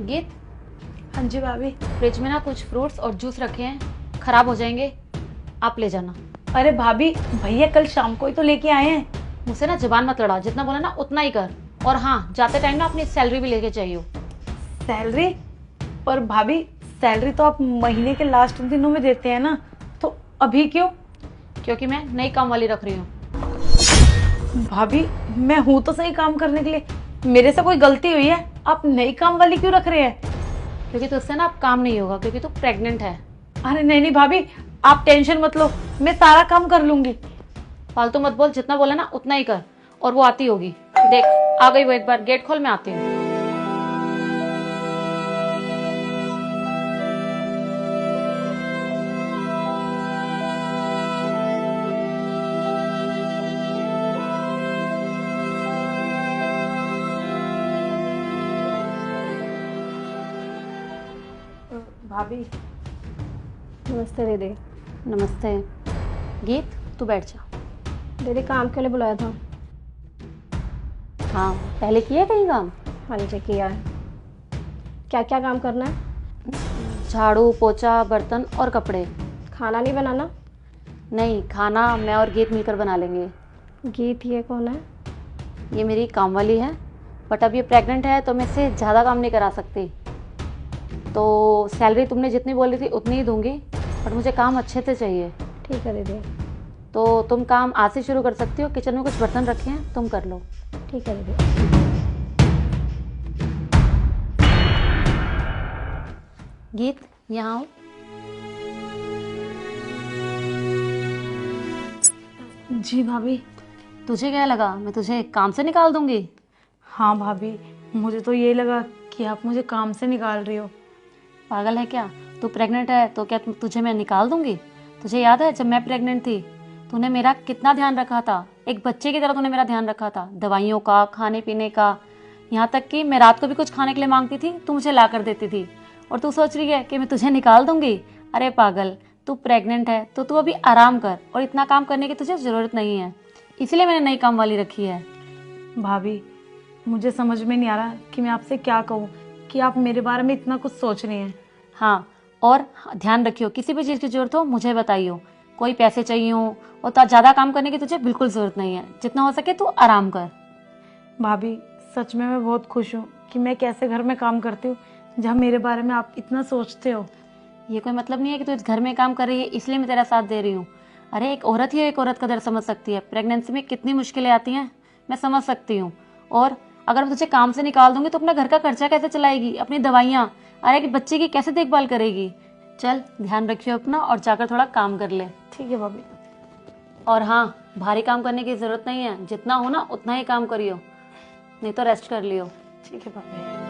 गीत, हाँ जी भाभी। फ्रिज में ना कुछ फ्रूट्स और जूस रखे हैं, खराब हो जाएंगे, आप ले जाना। अरे भाभी, भैया कल शाम को ही तो लेके आए हैं। मुझसे ना जुबान मत लड़ा, जितना बोला ना उतना ही कर। और हाँ, जाते टाइम ना अपनी सैलरी भी लेके चाहिए। सैलरी? पर भाभी, सैलरी तो आप महीने के लास्ट दिनों में देते हैं ना, तो अभी क्यों? क्योंकि मैं नई काम वाली रख रही हूँ। भाभी, मैं हूँ तो सही काम करने के लिए, मेरे से कोई गलती हुई है? आप नई काम वाली क्यों रख रहे हैं? क्योंकि तुझसे ना अब काम नहीं होगा, क्योंकि तू प्रेग्नेंट है। अरे नहीं नहीं भाभी, आप टेंशन मत लो, मैं सारा काम कर लूंगी। फालतू मत बोल, जितना बोला ना उतना ही कर। और वो आती होगी, देख आ गई वो। एक बार गेट खोल, मैं आती हूँ। भाभी। नमस्ते दीदी। नमस्ते। गीत, तू बैठ जा। दीदी काम के लिए बुलाया था। हाँ, पहले किया कहीं काम? हाँ जी, किया है। क्या क्या काम करना है? झाड़ू पोछा, बर्तन और कपड़े। खाना नहीं बनाना? नहीं, खाना मैं और गीत मिलकर बना लेंगे। गीत ये कौन है? ये मेरी काम वाली है, बट अब ये प्रेग्नेंट है तो मैं इससे ज़्यादा काम नहीं करा सकती। तो सैलरी तुमने जितनी बोली थी उतनी ही दूंगी, बट मुझे काम अच्छे से चाहिए। ठीक है दीदी। तो तुम काम आज से शुरू कर सकती हो। किचन में कुछ बर्तन रखे हैं, तुम कर लो। ठीक है दीदी। गीत, यहाँ आओ। जी भाभी। तुझे क्या लगा मैं तुझे काम से निकाल दूंगी? हाँ भाभी, मुझे तो ये लगा कि आप मुझे काम से निकाल रही हो। पागल है क्या? तू प्रेग्नेंट है तो क्या तुझे मैं निकाल दूंगी? तुझे याद है जब मैं प्रेग्नेंट थी, तूने मेरा कितना ध्यान रखा था। एक बच्चे की तरह तूने मेरा ध्यान रखा था, दवाइयों का, खाने पीने का। यहाँ तक कि मैं रात को भी कुछ खाने के लिए मांगती थी, तू मुझे ला कर देती थी। और तू सोच रही है कि मैं तुझे निकाल दूंगी? अरे पागल, तू प्रेग्नेंट है तो तू अभी आराम कर, और इतना काम करने की तुझे ज़रूरत नहीं है। इसीलिए मैंने नई काम वाली रखी है। भाभी, मुझे समझ में नहीं आ रहा कि मैं आपसे क्या कहूँ कि आप मेरे बारे में इतना कुछ सोच रही हैं। हाँ, और ध्यान रखियो, किसी भी चीज़ की जरूरत हो मुझे बताइयो। कोई पैसे चाहिए हो और ज़्यादा काम करने की तुझे बिल्कुल ज़रूरत नहीं है। जितना हो सके तू आराम कर। भाभी, सच में मैं बहुत खुश हूँ कि मैं कैसे घर में काम करती हूँ जहाँ मेरे बारे में आप इतना सोचते हो। ये कोई मतलब नहीं है कि तू इस घर में काम कर रही है इसलिए मैं तेरा साथ दे रही हूँ। अरे एक औरत ही एक औरत का दर्द समझ सकती है। प्रेगनेंसी में कितनी मुश्किलें आती हैं, मैं समझ सकती हूँ। और अगर मैं तुझे काम से निकाल दूंगी तो अपना घर का खर्चा कैसे चलाएगी, अपनी दवाइयाँ, अरे कि बच्चे की कैसे देखभाल करेगी? चल ध्यान रखियो अपना और जाकर थोड़ा काम कर ले। ठीक है भाभी। और हाँ, भारी काम करने की जरूरत नहीं है, जितना हो ना उतना ही काम करियो, नहीं तो रेस्ट कर लियो। ठीक है भाभी।